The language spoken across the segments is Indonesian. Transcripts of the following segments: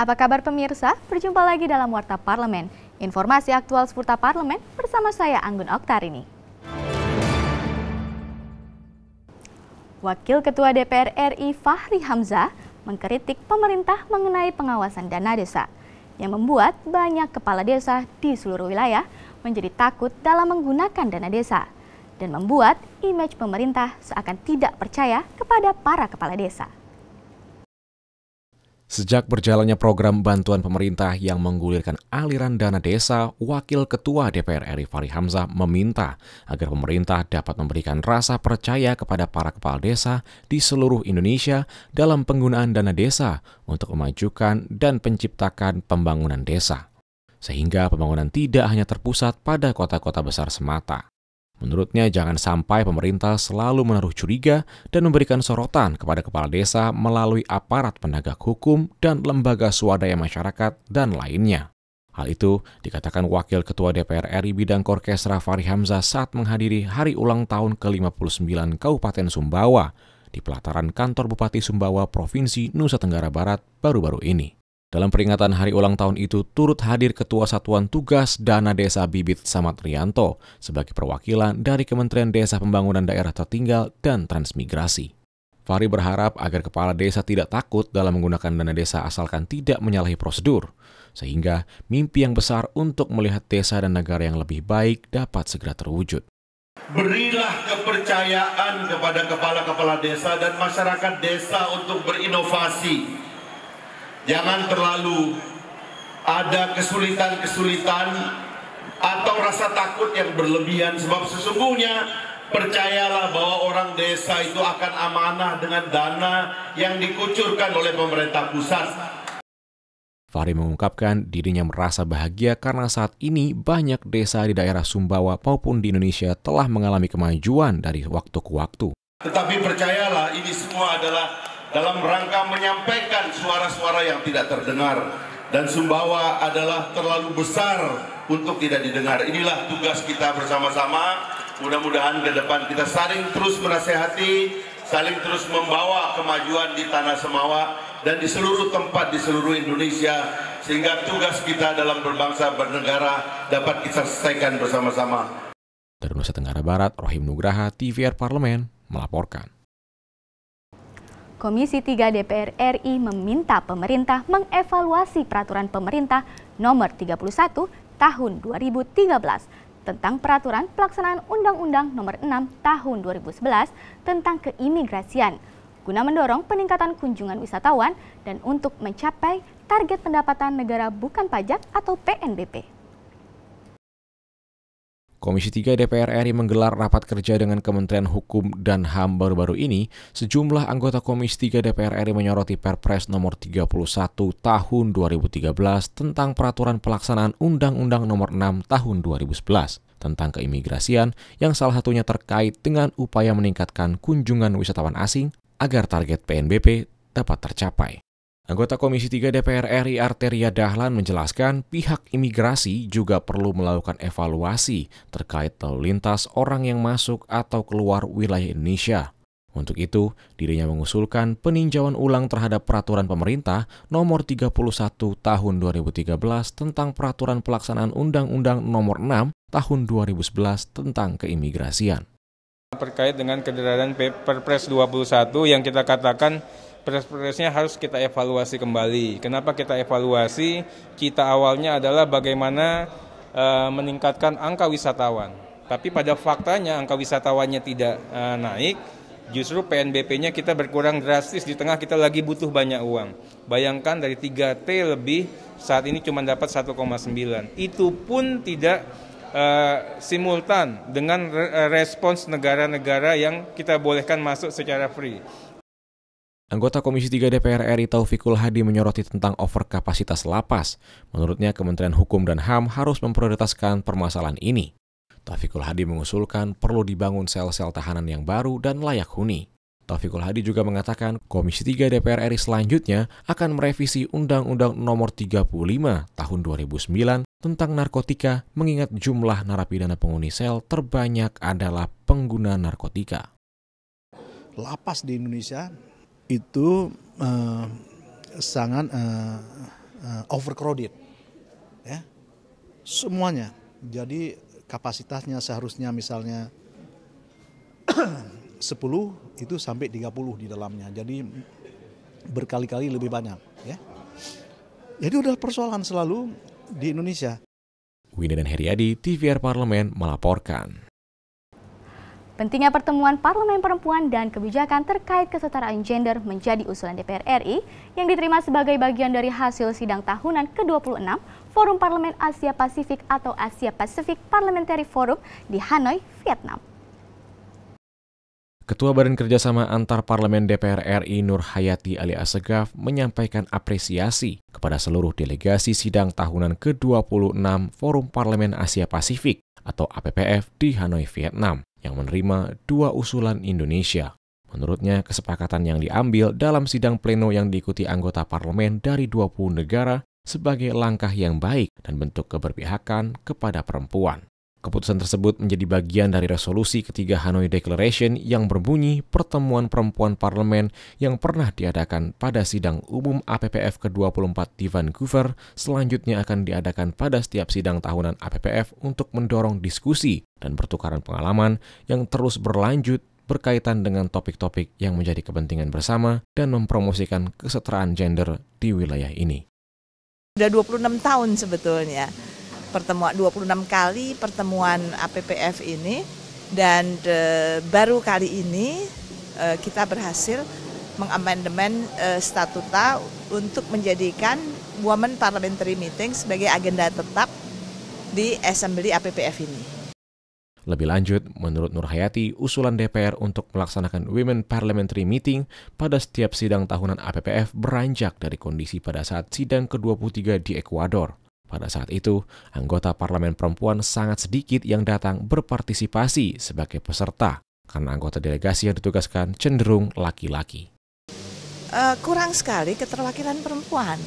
Apa kabar pemirsa? Berjumpa lagi dalam Warta Parlemen. Informasi aktual seputar parlemen bersama saya Anggun Oktarini. Wakil Ketua DPR RI Fahri Hamzah mengkritik pemerintah mengenai pengawasan dana desa yang membuat banyak kepala desa di seluruh wilayah menjadi takut dalam menggunakan dana desa dan membuat image pemerintah seakan tidak percaya kepada para kepala desa. Sejak berjalannya program bantuan pemerintah yang menggulirkan aliran dana desa, Wakil Ketua DPR RI Fahri Hamzah meminta agar pemerintah dapat memberikan rasa percaya kepada para kepala desa di seluruh Indonesia dalam penggunaan dana desa untuk memajukan dan menciptakan pembangunan desa. Sehingga pembangunan tidak hanya terpusat pada kota-kota besar semata. Menurutnya, jangan sampai pemerintah selalu menaruh curiga dan memberikan sorotan kepada kepala desa melalui aparat penegak hukum dan lembaga swadaya masyarakat dan lainnya. Hal itu dikatakan Wakil Ketua DPR RI bidang Korkesra Fahri Hamzah saat menghadiri hari ulang tahun ke-59 Kabupaten Sumbawa di pelataran kantor Bupati Sumbawa Provinsi Nusa Tenggara Barat baru-baru ini. Dalam peringatan hari ulang tahun itu turut hadir Ketua Satuan Tugas Dana Desa Bibit Samad Rianto sebagai perwakilan dari Kementerian Desa Pembangunan Daerah Tertinggal dan Transmigrasi. Fahri berharap agar kepala desa tidak takut dalam menggunakan dana desa asalkan tidak menyalahi prosedur, sehingga mimpi yang besar untuk melihat desa dan negara yang lebih baik dapat segera terwujud. Berilah kepercayaan kepada kepala-kepala desa dan masyarakat desa untuk berinovasi. Jangan terlalu ada kesulitan-kesulitan atau rasa takut yang berlebihan, sebab sesungguhnya percayalah bahwa orang desa itu akan amanah dengan dana yang dikucurkan oleh pemerintah pusat. Fahri mengungkapkan dirinya merasa bahagia karena saat ini banyak desa di daerah Sumbawa maupun di Indonesia telah mengalami kemajuan dari waktu ke waktu. Tetapi percayalah, ini semua adalah dalam rangka menyampaikan suara-suara yang tidak terdengar. Dan Sumbawa adalah terlalu besar untuk tidak didengar. Inilah tugas kita bersama-sama. Mudah-mudahan ke depan kita saling terus menasehati, saling terus membawa kemajuan di tanah Semawa dan di seluruh tempat di seluruh Indonesia, sehingga tugas kita dalam berbangsa bernegara dapat kita selesaikan bersama-sama. Dari Nusa Tenggara Barat, Rohim Nugraha, TVR Parlemen, melaporkan. Komisi 3 DPR RI meminta pemerintah mengevaluasi peraturan pemerintah nomor 31 tahun 2013 tentang peraturan pelaksanaan Undang-Undang nomor 6 tahun 2011 tentang keimigrasian guna mendorong peningkatan kunjungan wisatawan dan untuk mencapai target pendapatan negara bukan pajak atau PNBP. Komisi 3 DPR RI menggelar rapat kerja dengan Kementerian Hukum dan HAM baru-baru ini. Sejumlah anggota Komisi 3 DPR RI menyoroti Perpres nomor 31 tahun 2013 tentang peraturan pelaksanaan Undang-Undang nomor 6 tahun 2011 tentang keimigrasian yang salah satunya terkait dengan upaya meningkatkan kunjungan wisatawan asing agar target PNBP dapat tercapai. Anggota Komisi 3 DPR RI Arteria Dahlan menjelaskan pihak imigrasi juga perlu melakukan evaluasi terkait lalu lintas orang yang masuk atau keluar wilayah Indonesia. Untuk itu, dirinya mengusulkan peninjauan ulang terhadap peraturan pemerintah nomor 31 tahun 2013 tentang peraturan pelaksanaan Undang-Undang nomor 6 tahun 2011 tentang keimigrasian. Terkait dengan keberadaan Perpres 21 yang kita katakan Perpresnya harus kita evaluasi kembali. Kenapa kita evaluasi? Kita awalnya adalah bagaimana meningkatkan angka wisatawan. Tapi pada faktanya angka wisatawannya tidak naik, justru PNBP-nya kita berkurang drastis di tengah kita lagi butuh banyak uang. Bayangkan dari 3T lebih, saat ini cuma dapat 1,9. Itu pun tidak simultan dengan respons negara-negara yang kita bolehkan masuk secara free. Anggota Komisi 3 DPR RI Taufikul Hadi menyoroti tentang overkapasitas lapas. Menurutnya Kementerian Hukum dan HAM harus memprioritaskan permasalahan ini. Taufikul Hadi mengusulkan perlu dibangun sel-sel tahanan yang baru dan layak huni. Taufikul Hadi juga mengatakan Komisi 3 DPR RI selanjutnya akan merevisi Undang-Undang nomor 35 tahun 2009 tentang narkotika mengingat jumlah narapidana penghuni sel terbanyak adalah pengguna narkotika. Lapas di Indonesia itu sangat overcrowded, ya, semuanya. Jadi kapasitasnya seharusnya misalnya 10 itu sampai 30 di dalamnya. Jadi berkali-kali lebih banyak, ya. Jadi udah persoalan selalu di Indonesia. Windy dan Heriadi, TVR Parlemen melaporkan. Pentingnya pertemuan Parlemen Perempuan dan kebijakan terkait kesetaraan gender menjadi usulan DPR RI yang diterima sebagai bagian dari hasil sidang tahunan ke-26 Forum Parlemen Asia Pasifik atau Asia Pacific Parliamentary Forum di Hanoi, Vietnam. Ketua Badan Kerjasama Antar Parlemen DPR RI Nur Hayati Ali Assegaf menyampaikan apresiasi kepada seluruh delegasi sidang tahunan ke-26 Forum Parlemen Asia Pasifik atau APPF di Hanoi, Vietnam yang menerima 2 usulan Indonesia. Menurutnya, kesepakatan yang diambil dalam sidang pleno yang diikuti anggota parlemen dari 20 negara sebagai langkah yang baik dan bentuk keberpihakan kepada perempuan. Keputusan tersebut menjadi bagian dari resolusi ketiga Hanoi Declaration yang berbunyi pertemuan perempuan parlemen yang pernah diadakan pada sidang umum APPF ke-24 di Vancouver selanjutnya akan diadakan pada setiap sidang tahunan APPF untuk mendorong diskusi dan pertukaran pengalaman yang terus berlanjut berkaitan dengan topik-topik yang menjadi kepentingan bersama dan mempromosikan kesetaraan gender di wilayah ini. Sudah 26 tahun sebetulnya. 26 kali pertemuan APPF ini dan baru kali ini kita berhasil mengamandemen statuta untuk menjadikan Women Parliamentary Meeting sebagai agenda tetap di Assembly APPF ini. Lebih lanjut, menurut Nur Hayati, usulan DPR untuk melaksanakan Women Parliamentary Meeting pada setiap sidang tahunan APPF beranjak dari kondisi pada saat sidang ke-23 di Ekuador. Pada saat itu, anggota parlemen perempuan sangat sedikit yang datang berpartisipasi sebagai peserta, karena anggota delegasi yang ditugaskan cenderung laki-laki. Kurang sekali keterwakilan perempuan.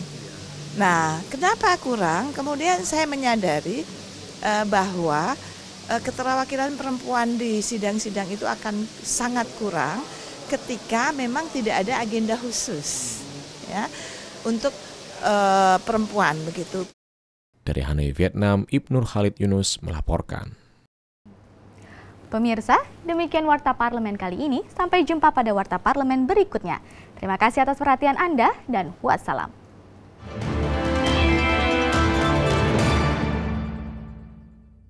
Nah, kenapa kurang? Kemudian saya menyadari bahwa keterwakilan perempuan di sidang-sidang itu akan sangat kurang ketika memang tidak ada agenda khusus, ya, untuk perempuan begitu. Dari Hanoi, Vietnam, Ibnur Khalid Yunus melaporkan. Pemirsa, demikian Warta Parlemen kali ini. Sampai jumpa pada Warta Parlemen berikutnya. Terima kasih atas perhatian Anda dan wassalam.